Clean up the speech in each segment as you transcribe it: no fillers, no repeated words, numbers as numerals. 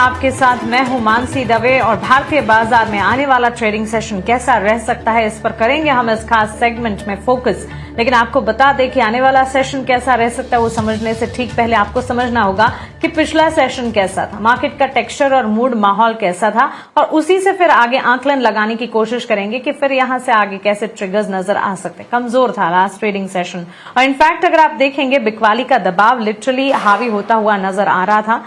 आपके साथ मैं हूं मानसी दवे और भारतीय बाजार में आने वाला ट्रेडिंग सेशन कैसा रह सकता है इस पर करेंगे हम इस खास सेगमेंट में फोकस। लेकिन आपको बता दें कि आने वाला सेशन कैसा रह सकता है वो समझने से ठीक पहले आपको समझना होगा कि पिछला सेशन कैसा था, मार्केट का टेक्सचर और मूड माहौल कैसा था, और उसी से फिर आगे आंकलन लगाने की कोशिश करेंगे कि फिर यहां से आगे कैसे ट्रिगर्स नजर आ सकते हैं। कमजोर था लास्ट ट्रेडिंग सेशन और इनफैक्ट अगर आप देखेंगे बिकवाली का दबाव लिटरली हावी होता हुआ नजर आ रहा था।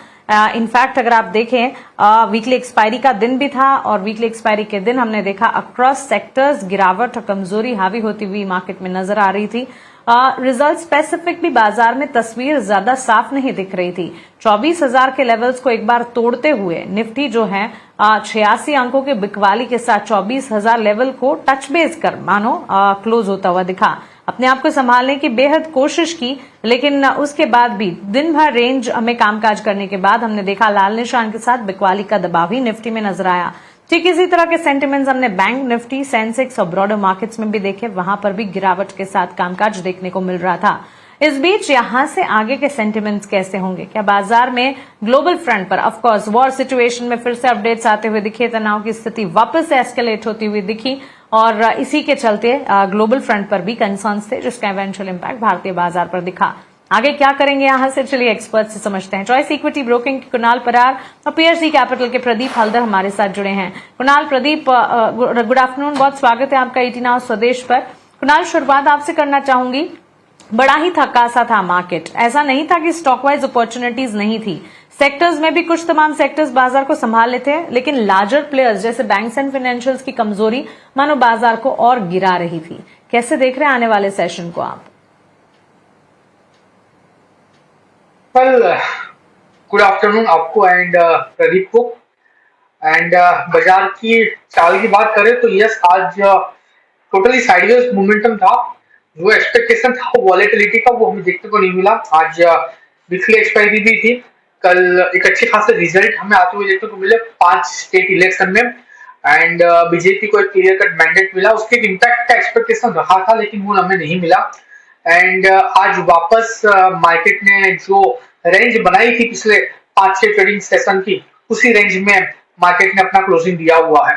इनफैक्ट अगर आप देखें वीकली एक्सपायरी का दिन भी था और वीकली एक्सपायरी के दिन हमने देखा अक्रॉस सेक्टर्स गिरावट और कमजोरी हावी होती हुई मार्केट में नजर आ रही थी। रिजल्ट स्पेसिफिक भी बाजार में तस्वीर ज्यादा साफ नहीं दिख रही थी। 24,000 के लेवल्स को एक बार तोड़ते हुए निफ्टी जो है 86 अंकों के बिकवाली के साथ 24,000 लेवल को टच बेस कर मानो क्लोज होता हुआ दिखा। अपने आप को संभालने की बेहद कोशिश की, लेकिन उसके बाद भी दिन भर रेंज हमें कामकाज करने के बाद हमने देखा लाल निशान के साथ बिकवाली का दबाव ही निफ्टी में नजर आया। ठीक इसी तरह के सेंटिमेंट्स हमने बैंक निफ्टी, सेंसेक्स और ब्रॉडर मार्केट्स में भी देखे, वहां पर भी गिरावट के साथ कामकाज देखने को मिल रहा था। इस बीच यहां से आगे के सेंटिमेंट्स कैसे होंगे? क्या बाजार में ग्लोबल फ्रंट पर ऑफकोर्स वॉर सिचुएशन में फिर से अपडेट्स आते हुए दिखे, तनाव की स्थिति वापस से एस्केलेट होती हुई दिखी और इसी के चलते ग्लोबल फ्रंट पर भी कंसर्न्स थे जिसका इवेंचुअल इंपैक्ट भारतीय बाजार पर दिखा। आगे क्या करेंगे यहां से चलिए एक्सपर्ट से समझते हैं। चॉइस इक्विटी ब्रोकिंग के कुणाल परार और पीएचडी कैपिटल के प्रदीप हल्दर हमारे साथ जुड़े हैं। कुणाल, प्रदीप, गुड आफ्टरनून, बहुत स्वागत है आपका ईटी नाउ स्वदेश पर। कुणाल, शुरुआत आपसे करना चाहूंगी। बड़ा ही थका सा था मार्केट, ऐसा नहीं था कि स्टॉक वाइज अपॉर्चुनिटीज नहीं थी। सेक्टर्स में भी कुछ तमाम सेक्टर्स बाजार को संभाल लेते हैं, लेकिन लार्जर प्लेयर्स जैसे बैंक्स एंड फाइनेंशियल्स की कमजोरी मानो बाजार को और गिरा रही थी। कैसे देख रहे हैं आने वाले सेशन को आप? गुड आफ्टरनून आपको एंड प्रदीप को। एंड बाजार की चाल की बात करें तो यस, आज टोटली साइडवेज मोमेंटम था। जो एक्सपेक्टेशन था वॉलेटिलिटी का वो हमें देखने को नहीं मिला। आज वीकली एक्सपायरी भी थी। कल एक अच्छे खासे रिजल्ट हमें आते हुए देखने को मिले 5 स्टेट इलेक्शन में एंड बीजेपी को एक क्लियर कट मैंडेट मिला। उसके इम्पैक्ट का एक्सपेक्टेशन रहा था लेकिन वो हमें नहीं मिला। एंड आज वापस मार्केट ने जो रेंज बनाई थी पिछले 5-6 ट्रेडिंग सेशन की, उसी रेंज में मार्केट ने अपना क्लोजिंग दिया हुआ है।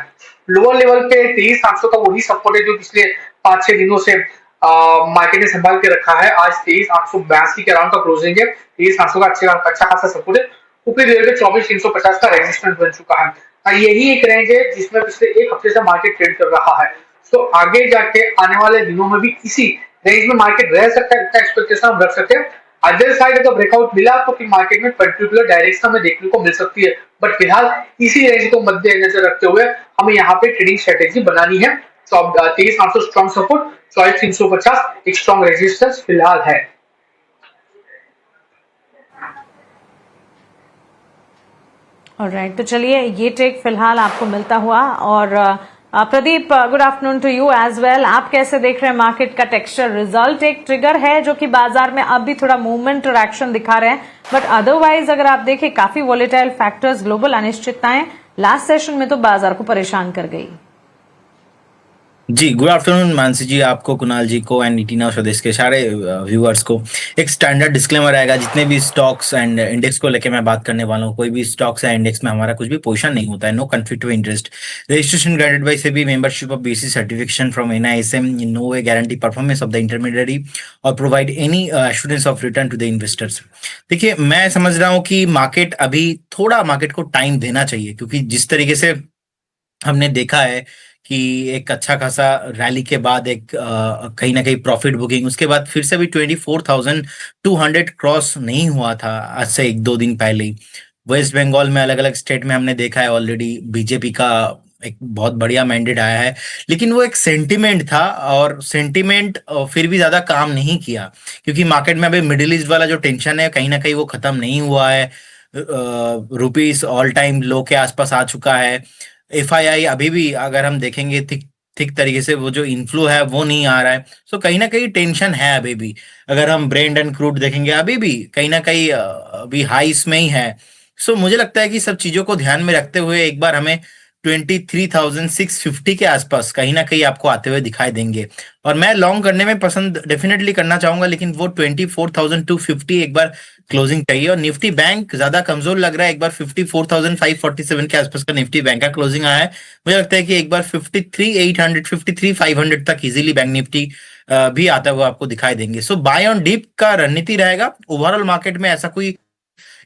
लोअर लेवल पे 23,800 का वही सपोर्ट है जो पिछले 5-6 दिनों से मार्केट ने संभाल के रखा है। आज 23,882 के अराउंड का क्लोजिंग है। 23,800 का अच्छा खासा सपोर्ट है। ऊपरी लेवल पे 24,350 का रेजिस्टेंस बन चुका है। यही एक रेंज है जिसमें पिछले एक हफ्ते से मार्केट ट्रेड कर रहा है। तो आगे जाके आने वाले दिनों में भी इसी रेंज में मार्केट रह सकता है, इतना एक्सपेक्टेशन हम रख सकते हैं। अदर साइड अगर ब्रेकआउट मिला तो फिर मार्केट में पर्टिकुलर डायरेक्शन में देखने को मिल सकती है, बट फिलहाल इसी रेंज को मद्देनजर रखते हुए हमें यहाँ पे ट्रेडिंग स्ट्रेटेजी बनानी है। 23,800 स्ट्रॉन्ग सपोर्ट, 24,350 एक स्ट्रॉन्ग रेजिस्टेंस फिलहाल है। ऑलराइट, तो चलिए ये टेक फिलहाल आपको मिलता हुआ। और Pradeep, good afternoon to you as well. आप कैसे देख रहे हैं मार्केट का टेक्सचर? रिजल्ट एक ट्रिगर है जो कि बाजार में अब भी थोड़ा मूवमेंट और एक्शन दिखा रहे हैं, बट अदरवाइज अगर आप देखें काफी वोलेटाइल फैक्टर्स, ग्लोबल अनिश्चितताएं लास्ट सेशन में तो बाजार को परेशान कर गई। जी, गुड आफ्टरनून मानसी जी, आपको, कुणाल जी को एंड ईटी नाउ स्वदेश के सारे व्यूअर्स को एक स्टैंडर्ड डिस्क्लेमर आएगा। जितने भी स्टॉक्स एंड इंडेक्स को लेके मैं बात करने वाला हूँ, कोई भी स्टॉक्स या इंडेक्स में हमारा कुछ भी पोजीशन नहीं होता है। No conflict of interest, registration granted by SEBI, membership of BC, certification from NISM, in no way guarantee performance of the intermediary or provide any assurance of return to the investors. देखिए, मैं समझ रहा हूँ कि market अभी थोड़ा market को time देना चाहिए, क्योंकि जिस तरीके से हमने देखा है कि एक अच्छा खासा रैली के बाद एक कहीं ना कहीं प्रॉफिट बुकिंग, उसके बाद फिर से भी 24,200 क्रॉस नहीं हुआ था आज से 1-2 दिन पहले ही। वेस्ट बंगाल में अलग अलग स्टेट में हमने देखा है ऑलरेडी बीजेपी का एक बहुत बढ़िया मैंडेट आया है, लेकिन वो एक सेंटिमेंट था और सेंटिमेंट फिर भी ज्यादा काम नहीं किया, क्योंकि मार्केट में अभी मिडिल ईस्ट वाला जो टेंशन है कहीं ना कहीं वो खत्म नहीं हुआ है। रुपीस ऑल टाइम लो के आसपास आ चुका है। एफआईआई अभी भी अगर हम देखेंगे ठीक तरीके से वो जो इनफ्लो है वो नहीं आ रहा है। सो कहीं ना कहीं टेंशन है अभी भी। अगर हम ब्रेंड एंड क्रूड देखेंगे अभी भी कहीं ना कहीं अभी हाइस में ही है। सो मुझे लगता है कि सब चीजों को ध्यान में रखते हुए एक बार हमें 23,650 के आसपास कहीं ना कहीं आपको आते हुए दिखाई देंगे। और मैं लॉन्ग करने में पसंद डेफिनेटली करना चाहूंगा, लेकिन वो 24,250 एक बार क्लोजिंग चाहिए। और निफ्टी बैंक ज्यादा कमजोर लग रहा है, एक बार 54,547 के आसपास का निफ्टी बैंक का क्लोजिंग आया है। मुझे लगता है कि एक बार 53,800 53,500 तक इजीली बैंक निफ्टी भी आता हुआ आपको दिखाई देंगे। सो बाय ऑन डीप का रणनीति रहेगा। ओवरऑल मार्केट में ऐसा कोई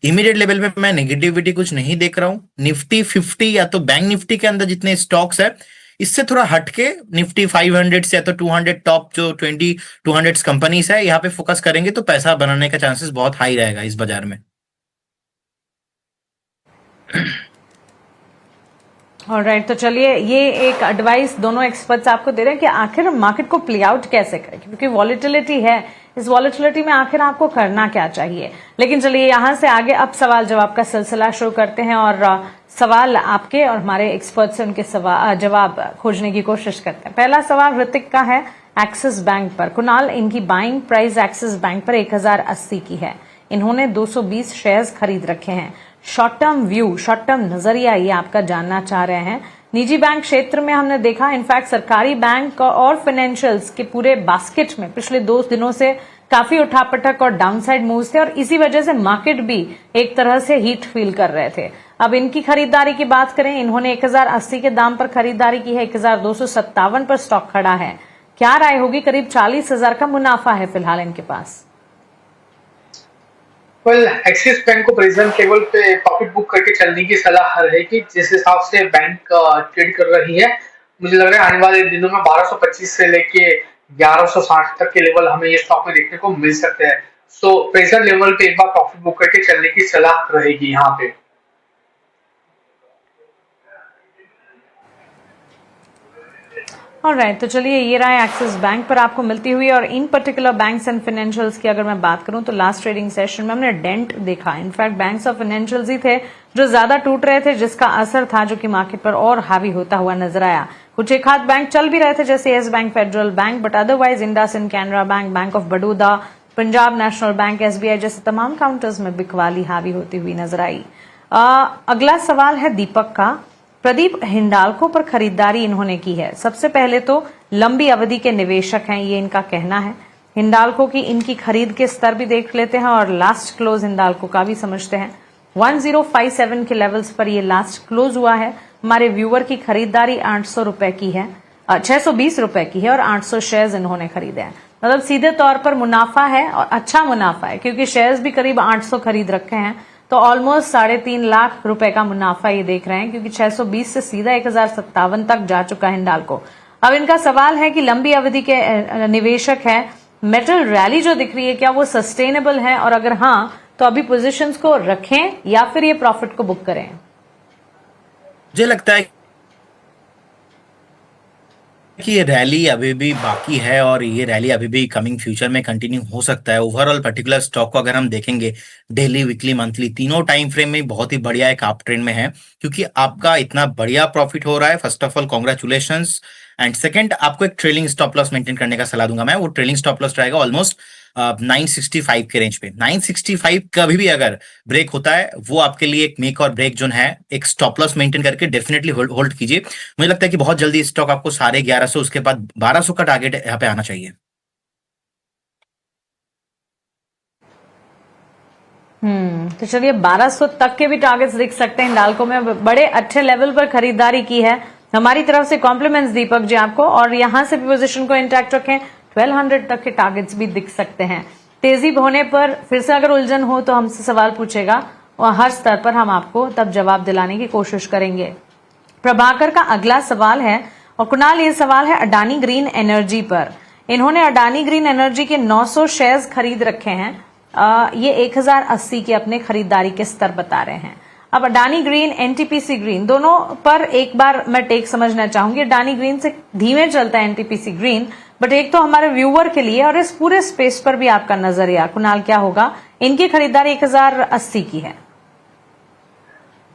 इमीडिएट लेवल पे मैं नेगेटिविटी कुछ नहीं देख रहा हूं। निफ्टी 50 या तो बैंक निफ्टी के अंदर जितने स्टॉक्स है, इससे थोड़ा हटके निफ्टी 500 से या तो 200 टॉप जो 200 कंपनीज है, यहाँ पे फोकस करेंगे तो पैसा बनाने का चांसेस बहुत हाई रहेगा इस बाजार में। ऑलराइट, तो चलिए ये एक एडवाइस दोनों एक्सपर्ट्स आपको दे रहे हैं कि आखिर मार्केट को प्ले आउट कैसे करें, क्योंकि वॉलेटिलिटी है, इस वॉलेटिलिटी में आखिर आपको करना क्या चाहिए। लेकिन चलिए यहां से आगे अब सवाल जवाब का सिलसिला शुरू करते हैं और सवाल आपके और हमारे एक्सपर्ट से उनके जवाब खोजने की कोशिश करते हैं। पहला सवाल ऋतिक का है एक्सिस बैंक पर। कुणाल, इनकी बाइंग प्राइस एक्सिस बैंक पर 1080 की है। इन्होंने 220 शेयर्स खरीद रखे हैं। Short term view, short term नजरिया ये आपका जानना चाह रहे हैं। निजी बैंक क्षेत्र में हमने देखा, इनफैक्ट सरकारी बैंक और फाइनेंशियल्स के पूरे बास्केट में पिछले 2 दिनों से काफी उठापटक और डाउनसाइड मूव्स थे और इसी वजह से मार्केट भी एक तरह से हीट फील कर रहे थे। अब इनकी खरीदारी की बात करें, इन्होंने 1080 के दाम पर खरीदारी की है, 1257 पर स्टॉक खड़ा है। क्या राय होगी? करीब 40,000 का मुनाफा है फिलहाल इनके पास। एक्सिस बैंक को प्रेजेंट लेवल पे प्रॉफिट बुक करके चलने की सलाह रहेगी। जिस हिसाब से बैंक ट्रेड कर रही है, मुझे लग रहा है आने वाले दिनों में 1225 से लेके 1160 तक के लेवल हमें ये स्टॉक में देखने को मिल सकते हैं। सो प्रेजेंट लेवल पे एक बार प्रॉफिट बुक करके चलने की सलाह रहेगी यहाँ पे। ऑलराइट, तो चलिए ये राय एक्सिस बैंक पर आपको मिलती हुई। और इन पर्टिकुलर बैंक्स एंड फाइनेंशियल्स की अगर मैं बात करूं तो लास्ट ट्रेडिंग सेशन में हमने डेंट देखा। इनफैक्ट बैंक्स और फाइनेंशियल्स ही थे जो ज्यादा टूट रहे थे, जिसका असर था जो कि मार्केट पर और हावी होता हुआ नजर आया। कुछ एक आध बैंक चल भी रहे थे जैसे yes bank, federal bank, but otherwise IndusInd, Canara bank, bank of Baroda, Punjab national bank, SBI जैसे तमाम काउंटर्स में बिकवाली हावी होती हुई नजर आई। अगला सवाल है दीपक का। प्रदीप हिंडाल्को पर खरीदारी इन्होंने की है। सबसे पहले तो लंबी अवधि के निवेशक हैं, ये इनका कहना है। हिंडाल्को की इनकी खरीद के स्तर भी देख लेते हैं और लास्ट क्लोज हिंडाल्को का भी समझते हैं। 1057 के लेवल्स पर ये लास्ट क्लोज हुआ है। हमारे व्यूअर की खरीदारी 800 रुपए की है, 620 रुपए की है और 800 शेयर्स इन्होंने खरीदे हैं। मतलब सीधे तौर पर मुनाफा है और अच्छा मुनाफा है, क्योंकि शेयर्स भी करीब 800 खरीद रखे हैं, तो ऑलमोस्ट 3.5 लाख रुपए का मुनाफा ये देख रहे हैं, क्योंकि 620 से सीधा 1057 तक जा चुका है हिंडाल्को। अब इनका सवाल है कि लंबी अवधि के निवेशक है, मेटल रैली जो दिख रही है क्या वो सस्टेनेबल है, और अगर हाँ तो अभी पोजीशंस को रखें या फिर ये प्रॉफिट को बुक करें? मुझे लगता है कि ये रैली अभी भी बाकी है और ये रैली अभी भी कमिंग फ्यूचर में कंटिन्यू हो सकता है। ओवरऑल पर्टिकुलर स्टॉक को अगर हम देखेंगे डेली, वीकली, मंथली, तीनों टाइम फ्रेम में बहुत ही बढ़िया एक अप ट्रेंड में है, क्योंकि आपका इतना बढ़िया प्रॉफिट हो रहा है। First of all congratulations, and second आपको एक ट्रेलिंग स्टॉप लॉस मेंटेन करने का सलाह दूंगा मैं। वो ट्रेलिंग स्टॉप लॉस रहेगा ऑलमोस्ट 965 के रेंज पे। 965 कभी भी अगर ब्रेक होता है, वो आपके लिए एक मेक और ब्रेक जोन है। एक स्टॉप लॉस मेंटेन करके डेफिनेटली होल्ड कीजिए। मुझे लगता है कि बहुत जल्दी स्टॉक आपको 1150, उसके बाद 1200 का टारगेट यहाँ पे आना चाहिए। तो चलिए 1200 तक के भी टारगेट्स दिख सकते हैं हिंडाल्को में। बड़े अच्छे लेवल पर खरीदारी की है। हमारी तरफ से कॉम्प्लीमेंट्स दीपक जी आपको, और यहां से भी पोजीशन को इंटैक्ट रखें। 1200 तक के टारगेट्स भी दिख सकते हैं। तेजी होने पर फिर से अगर उलझन हो तो हमसे सवाल पूछेगा और हर स्तर पर हम आपको तब जवाब दिलाने की कोशिश करेंगे। प्रभाकर का अगला सवाल है, और कुणाल ये सवाल है अडानी ग्रीन एनर्जी पर। इन्होंने अडानी ग्रीन एनर्जी के 900 शेयर्स खरीद रखे हैं। ये 1080 के अपने खरीदारी के स्तर बता रहे हैं। अब अडानी ग्रीन, एनटीपीसी ग्रीन, दोनों पर एक बार मैं टेक समझना चाहूंगी। अडानी ग्रीन से धीमे चलता है एनटीपीसी ग्रीन, बट एक तो हमारे व्यूअर के लिए और इस पूरे स्पेस पर भी आपका नजरिया कुणाल क्या होगा? इनकी खरीदारी 1080 की है।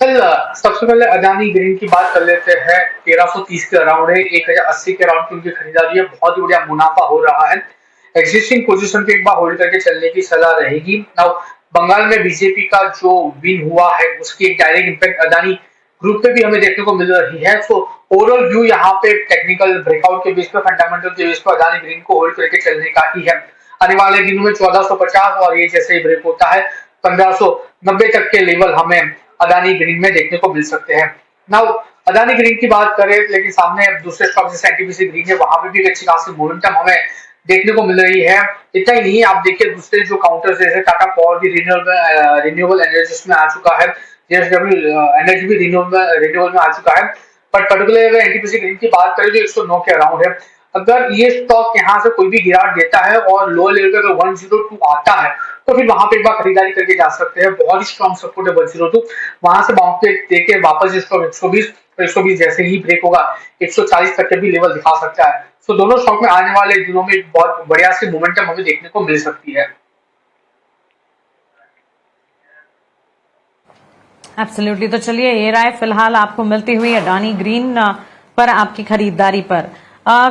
सबसे पहले अडानी ग्रीन की बात कर लेते हैं। 1330 के अराउंड है, 1080 के अराउंड की उनकी खरीदारी है। बहुत ही बढ़िया मुनाफा हो रहा है। एग्जिस्टिंग पोजीशन पे एक बार होल्ड करके चलने की सलाह रहेगी। नाउ बंगाल में बीजेपी का जो विन हुआ है, उसकी एक डायरेक्ट इम्पैक्ट अडानी ग्रुप पे भी हमें देखने को मिल रही है। सो ओवरऑल व्यू यहाँ पे टेक्निकल ब्रेकआउट के बेस पे, फंडामेंटल के बेस पे अदानी ग्रीन को होल्ड करके चलने का ही है। आने वाले दिनों में 1450 और ये जैसे ही ब्रेक होता है 1590 तक के लेवल हमें अदानी ग्रीन में देखने को मिल सकते हैं। नाउ अदानी ग्रीन की बात करें, लेकिन सामने दूसरे स्टॉक जैसे एनटीपीसी ग्रीन है, वहां पे भी एक अच्छी खासी मोमेंटम हमें देखने को मिल रही है। इतना ही नहीं, आप देखिए दूसरे जो काउंटर्स जैसे टाटा पावर भी रिन्यूएबल एनर्जीज में आ चुका है, जेएसडब्ल्यू एनर्जी भी रिन्यूएबल में आ चुका है। बट पर्टिकुलर अगर एनटीपीसी ग्रीन की बात करें जो 109 के अराउंड है, अगर ये स्टॉक यहाँ से कोई भी गिरावट देता है और लोअर लेवल पे अगर 102 आता है तो फिर वहां पे एक बार खरीदारी करके जा सकते हैं। बहुत ही स्ट्रॉन्ग सपोर्ट है 102, वहां से बाउंस बैक देके वापस स्टॉक 120 जैसे ही ब्रेक होगा 140 तक के भी लेवल दिखा सकता है। सो दोनों स्टॉक में आने वाले दिनों में बहुत बढ़िया सी मोमेंटम हमें देखने को मिल सकती है। एब्सोल्युटली। तो चलिए ये राय फिलहाल आपको मिलती हुई अडानी ग्रीन पर आपकी खरीदारी पर।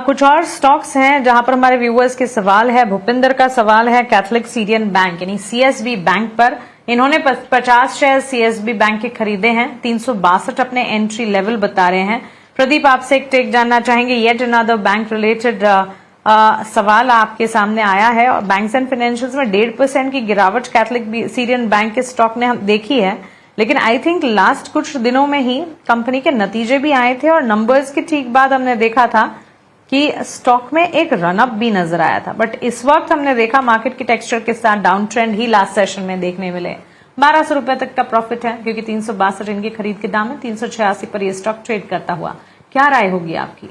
कुछ और स्टॉक्स हैं जहां पर हमारे व्यूअर्स के सवाल है। भूपिंदर का सवाल है कैथलिक सीरियन बैंक यानी सीएसबी बैंक पर। इन्होंने 50 शेयर सीएसबी बैंक के खरीदे हैं, 362 अपने एंट्री लेवल बता रहे हैं। प्रदीप आपसे एक टेक जानना चाहेंगे, येट अनदर बैंक रिलेटेड सवाल आपके सामने आया है और बैंक्स एंड फाइनेंशियल्स में 1.5% की गिरावट कैथलिक सीरियन बैंक के स्टॉक ने हम देखी है, लेकिन आई थिंक लास्ट कुछ दिनों में ही कंपनी के नतीजे भी आए थे और नंबर्स के ठीक बाद हमने देखा था कि स्टॉक में एक रनअप भी नजर आया था। बट इस वक्त हमने देखा मार्केट के टेक्सचर के साथ डाउन ट्रेंड ही लास्ट सेशन में देखने मिले। 1200 रुपए तक का प्रॉफिट है क्योंकि 362 इनके खरीद के दाम है, 386 पर यह स्टॉक ट्रेड करता हुआ। क्या राय होगी आपकी?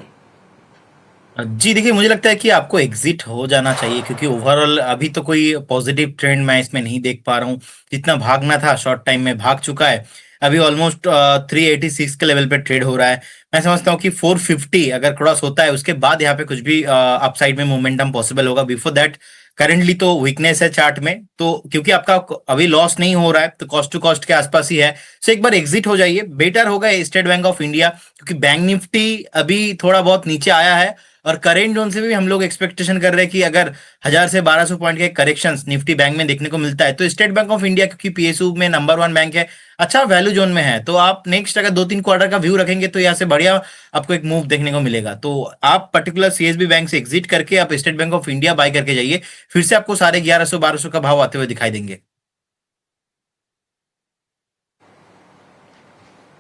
जी देखिए, मुझे लगता है कि आपको एग्जिट हो जाना चाहिए क्योंकि ओवरऑल अभी तो कोई पॉजिटिव ट्रेंड मैं इसमें नहीं देख पा रहा हूँ। जितना भागना था शॉर्ट टाइम में भाग चुका है। अभी ऑलमोस्ट 386 के लेवल पे ट्रेड हो रहा है। मैं समझता हूँ कि 450 अगर क्रॉस होता है उसके बाद यहाँ पे कुछ भी अपसाइड में मोमेंटम पॉसिबल होगा। बिफोर दैट करेंटली तो वीकनेस है चार्ट में, तो क्योंकि आपका अभी लॉस नहीं हो रहा है तो कॉस्ट टू कॉस्ट के आसपास ही है। सो एक बार एग्जिट हो जाइए, बेटर होगा स्टेट बैंक ऑफ इंडिया, क्योंकि बैंक निफ्टी अभी थोड़ा बहुत नीचे आया है और करेंट जोन से भी हम लोग एक्सपेक्टेशन कर रहे हैं कि अगर 1000 से 1200 पॉइंट के करेक्शंस निफ्टी बैंक में देखने को मिलता है तो स्टेट बैंक ऑफ इंडिया, क्योंकि पीएसयू में नंबर 1 बैंक है, अच्छा वैल्यू जोन में है, तो आप नेक्स्ट अगर 2-3 क्वार्टर का व्यू रखेंगे तो यहाँ से बढ़िया आपको एक मूव देखने को मिलेगा। तो आप पर्टिकुलर सीएसबी बैंक से एग्जिट करके आप state bank of India by करके जाइए, फिर से आपको साढ़े 1100-1200 का भाव आते हुए दिखाई देंगे।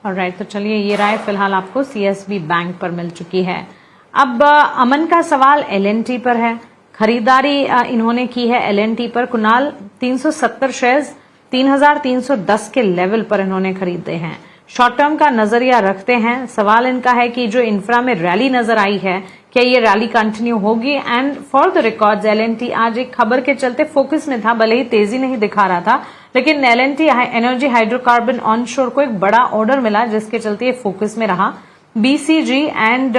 ऑलराइट, तो चलिए ये राय फिलहाल आपको सीएसबी बैंक पर मिल चुकी है। अब अमन का सवाल एलएनटी पर है। खरीदारी इन्होंने की है एलएनटी पर। कुणाल 370 शेयर्स 3310 के लेवल पर इन्होंने खरीदे हैं। शॉर्ट टर्म का नजरिया रखते हैं। सवाल इनका है कि जो इंफ्रा में रैली नजर आई है, क्या ये रैली कंटिन्यू होगी? And for the records L&T आज एक खबर के चलते फोकस में था, भले ही तेजी नहीं दिखा रहा था, लेकिन एलएनटी एनर्जी हाइड्रोकार्बन ऑनशोर को एक बड़ा ऑर्डर मिला जिसके चलते ये फोकस में रहा। बीसीजी एंड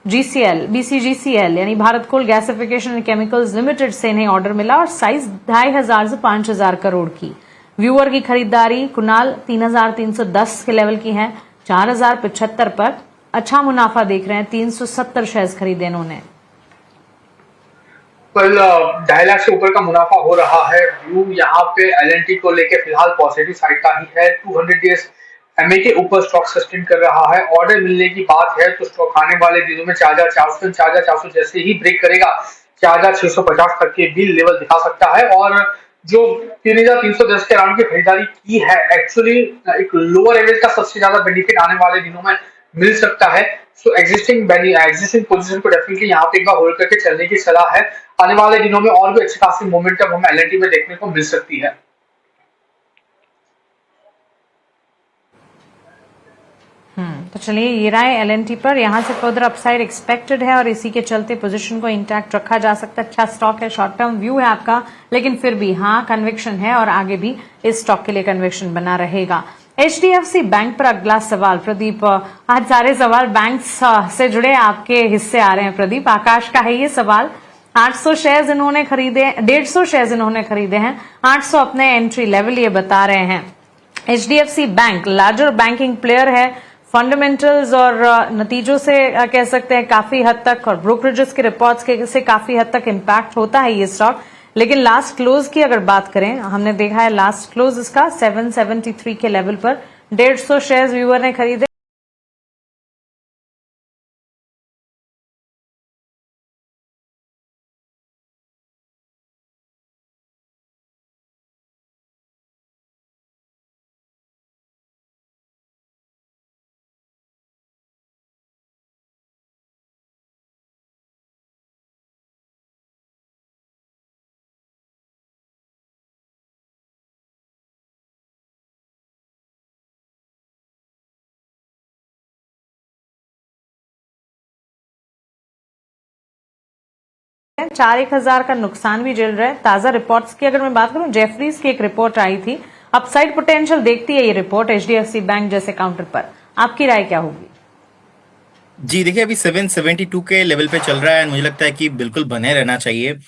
बीसीजीसीएल यानी Bharat coal gasification and chemicals limited से इन्हें ऑर्डर मिला और साइज 2500 से 5000 करोड़ की। व्यूअर की खरीदारी कुणाल 3310 के लेवल की है, 4075 पर अच्छा मुनाफा देख रहे हैं। 370 शेयर्स खरीदे इन्होंने। कल 2.5 लाख से ऊपर का मुनाफा हो रहा है। व्यू यहाँ पे एलएनटी को लेके फिलहाल पॉजिटिव साइड का ही है। 200 डेज एमए के ऊपर स्टॉक सस्टेन कर रहा है। ऑर्डर मिलने की बात है तो स्टॉक आने वाले दिनों में 4400 जैसे ही ब्रेक करेगा 4650 तक के भी लेवल दिखा सकता है। और जो 3310 के राउंड की खरीदारी की है, एक्चुअली एक लोअर एवरेज का सबसे ज्यादा बेनिफिट आने वाले दिनों में मिल सकता है। सो एग्जिस्टिंग पोजीशन को डेफिनेटली यहाँ पे एक बार होल्ड करके चलने की सलाह है। आने वाले दिनों में और भी अच्छी खासी मोमेंटम हमें एलएनटी में देखने को मिल सकती है। तो चलिए ये राय एलएनटी पर। यहां से फर्दर अपसाइड एक्सपेक्टेड है और इसी के चलते पोजीशन को इंटैक्ट रखा जा सकता है। अच्छा स्टॉक है, शॉर्ट टर्म व्यू है आपका, लेकिन फिर भी हाँ कन्विक्शन है और आगे भी इस स्टॉक के लिए कन्विक्शन बना रहेगा। एचडीएफसी बैंक पर अगला सवाल। प्रदीप, आज सारे सवाल बैंक्स से जुड़े आपके हिस्से आ रहे हैं। प्रदीप, आकाश का है ये सवाल। 800 शेयर्स इन्होंने खरीदे, 150 शेयर्स इन्होंने खरीदे हैं, 800 अपने एंट्री लेवल ये बता रहे हैं। HDFC bank larger banking player है। फंडामेंटल्स और नतीजों से कह सकते हैं काफी हद तक और ब्रोकरेजेस के रिपोर्ट्स से काफी हद तक इम्पैक्ट होता है ये स्टॉक। लेकिन लास्ट क्लोज की अगर बात करें, हमने देखा है लास्ट क्लोज इसका 773 के लेवल पर 150 शेयर्स व्यूअर ने खरीदे। 4,000 का नुकसान भी झेल रहा है। ताजा रिपोर्ट्स की अगर मैं बात करूं, जेफरीज की एक रिपोर्ट आई थी, अपसाइड पोटेंशियल देखती है ये रिपोर्ट एचडीएफसी बैंक जैसे काउंटर पर। आपकी राय क्या होगी? जी देखिए, अभी 772 के लेवल पे चल रहा है। मुझे लगता है कि बिल्कुल बने रहना चाहिए।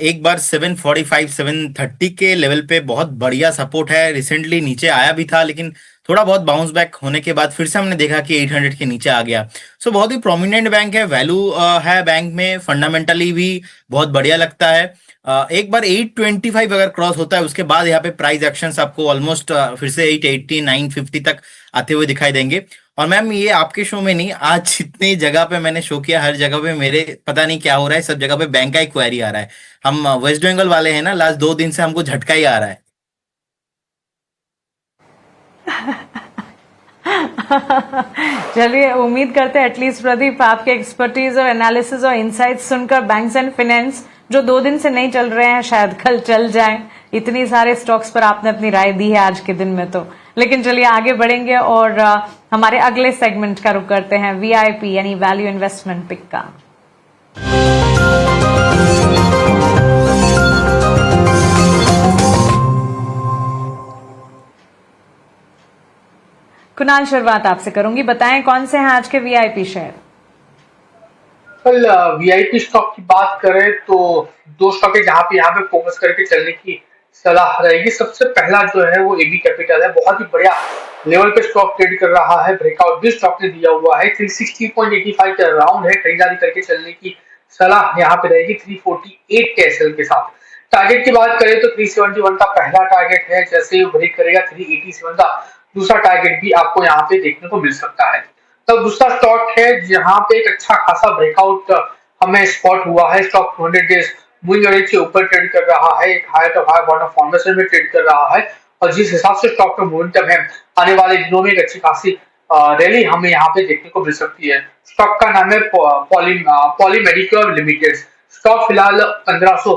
एक बार 745 730 के लेवल पे बहुत बढ़िया सपोर्ट है। रिसेंटली नीचे आया भी था, लेकिन थोड़ा बहुत बाउंस बैक होने के बाद फिर से हमने देखा कि 800 के नीचे आ गया। सो बहुत ही प्रोमिनेंट बैंक है, वैल्यू है बैंक में, फंडामेंटली भी बहुत बढ़िया लगता है। एक बार 825 अगर क्रॉस होता है, उसके बाद यहाँ पे प्राइस एक्शंस आपको ऑलमोस्ट फिर से 880 950 तक आते हुए दिखाई देंगे। और मैम, ये आपके शो में नहीं, आज जितनी जगह पे मैंने शो किया, हर जगह पे मेरे पता नहीं क्या हो रहा है, सब जगह पे बैंक का ही क्वेरी आ रहा है। हम वेस्ट बंगाल वाले हैं ना, लास्ट 2 दिन से हमको झटका ही आ रहा है। चलिए, उम्मीद करते हैं एटलीस्ट प्रदीप आपके एक्सपर्टीज और एनालिसिस और इनसाइट्स सुनकर बैंक्स एंड फाइनेंस जो 2 दिन से नहीं चल रहे हैं शायद कल चल जाएं। इतनी सारे स्टॉक्स पर आपने अपनी राय दी है आज के दिन में तो। लेकिन चलिए आगे बढ़ेंगे और हमारे अगले सेगमेंट का रुख करते हैं, वीआईपी यानी वैल्यू इन्वेस्टमेंट पिक का। कुणाल, शुरुआत आपसे करूंगी, बताएं कौन से हैं आज के वीआईपी शेयर? कल वीआईपी स्टॉक की बात करें तो 2 स्टॉक है जहां पे यहाँ पे फोकस करके चलने की सलाह रहेगी। सबसे पहला जो है वो एबी कैपिटल है, बहुत ही बढ़िया लेवल पे स्टॉक ट्रेड कर रहा है। ब्रेकआउट भी स्टॉक ने दिया हुआ है, 360.85 के अराउंड है, खरीदारी करके चलने की सलाह यहाँ पे रहेगी 348 के एसएल के साथ। टारगेट की बात करें तो 371 का पहला टारगेट है, जैसे ही ब्रेक करेगा 387 का दूसरा टारगेट भी आपको यहाँ पे देखने को मिल सकता है। तब दूसरा स्टॉक है जहां पे एक अच्छा खासा ब्रेकआउट हमें स्पॉट हुआ है। स्टॉक 200 डेज मूविंग एवरेज के ऊपर ट्रेड कर रहा है, एक high to high bottom formation में ट्रेड कर रहा है, और जिस हिसाब से स्टॉक का मोमेंटम है, आने वाले दिनों में एक अच्छी खासी रैली हमें यहाँ पे देखने को मिल सकती है। स्टॉक का नाम है पॉली मेडिकेयर लिमिटेड। स्टॉक फिलहाल 1500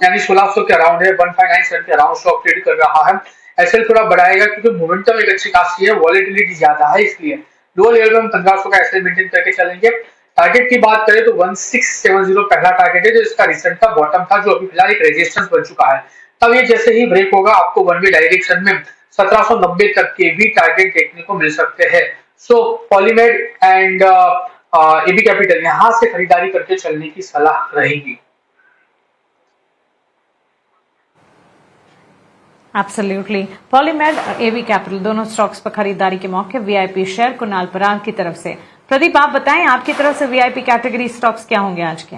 यानी 1600 के अराउंड है, 1597 के अराउंड स्टॉक ट्रेड कर रहा है। एसएल थोड़ा बढ़ाएगा क्योंकि मोमेंटम एक अच्छी खासी है, वॉलेटिलिटी ज्यादा है, इसलिए लो लेवल में हम 1500 का एसएल मेंटेन करके चलेंगे। टारगेट की बात करें तो 1670 पहला टारगेट है, जो इसका रिसेंट का बॉटम था, जो अभी फिलहाल एक रेजिस्टेंस बन चुका है। तब ये जैसे ही ब्रेक होगा आपको वन वे डायरेक्शन में 1790 तक के भी टारगेट देखने को मिल सकते हैं। सो पॉलीमेड एंड एबी कैपिटल यहां से खरीदारी करके चलने की सलाह रहेगी। एब्सोल्युटली, पॉलीमेड, एबी कैपिटल दोनों स्टॉक्स पर खरीदारी के मौके वीआईपी शेयर कुणाल पराग की तरफ से। प्रदीप, आप बताएं आपकी तरफ से वीआईपी कैटेगरी स्टॉक्स क्या होंगे आज के?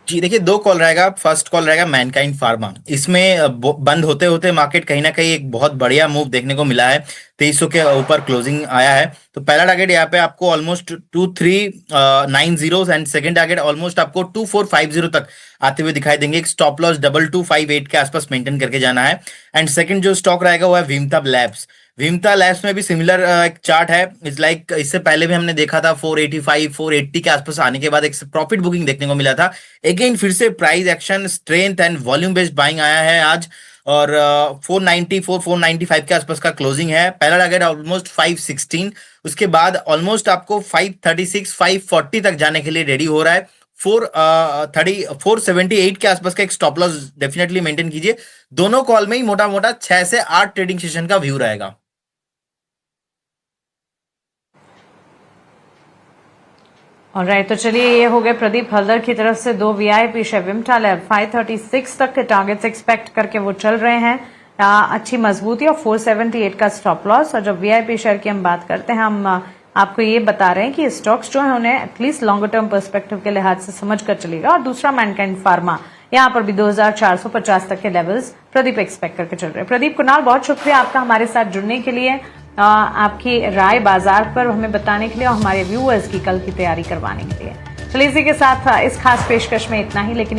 जी देखिए, 2 कॉल रहेगा। फर्स्ट कॉल रहेगा मैनकाइंड फार्मा। इसमें बंद होते होते मार्केट कहीं ना कहीं एक बहुत बढ़िया मूव देखने को मिला है, 2300 के ऊपर क्लोजिंग आया है। तो पहला टारगेट यहाँ पे आपको almost 2390 and second target almost आपको 2450 तक आते हुए दिखाई देंगे। एक स्टॉप लॉस 2258 के आसपास मेंटेन करके जाना है। एंड सेकंड जो स्टॉक रहेगा वो है विमता लैब्स। विमता लैब्स में भी सिमिलर एक चार्ट है। इट्स लाइक इससे पहले भी हमने देखा था 485 480 के आसपास आने के बाद एक प्रॉफिट बुकिंग देखने को मिला था। अगेन फिर से price action, strength and volume based buying आया है आज, और 494 495 के आसपास का क्लोजिंग है। पहला टारगेट ऑलमोस्ट 516, उसके बाद ऑलमोस्ट आपको 536 540 तक जाने के लिए रेडी हो रहा है। 478 के आसपास का एक स्टॉप लॉस डेफिनेटली मेंटेन कीजिए। दोनों कॉल में ही मोटा मोटा 6 से 8 ट्रेडिंग सेशन का व्यू रहेगा। ऑलराइट, तो चलिए ये हो गए प्रदीप हल्दर की तरफ से 2 वीआईपी शेयर। विमटा लैब 536 तक के टारगेट्स एक्सपेक्ट करके वो चल रहे हैं, अच्छी मजबूती, और 478 का स्टॉप लॉस। और जब वीआईपी शेयर की हम बात करते हैं, हम आपको ये बता रहे हैं कि स्टॉक्स जो है उन्हें एटलीस्ट लॉन्गर टर्म पर्सपेक्टिव के लिहाज से समझ कर चलेगा। और दूसरा मैनकाइंड फार्मा, यहाँ पर भी 2450 तक के लेवल्स प्रदीप एक्सपेक्ट करके चल रहे हैं। प्रदीप, कुणाल, बहुत शुक्रिया आपका हमारे साथ जुड़ने के लिए, आपकी राय बाजार पर हमें बताने के लिए और हमारे व्यूअर्स की कल की तैयारी करवाने के लिए। चलिए इसी के साथ इस खास पेशकश में इतना ही, लेकिन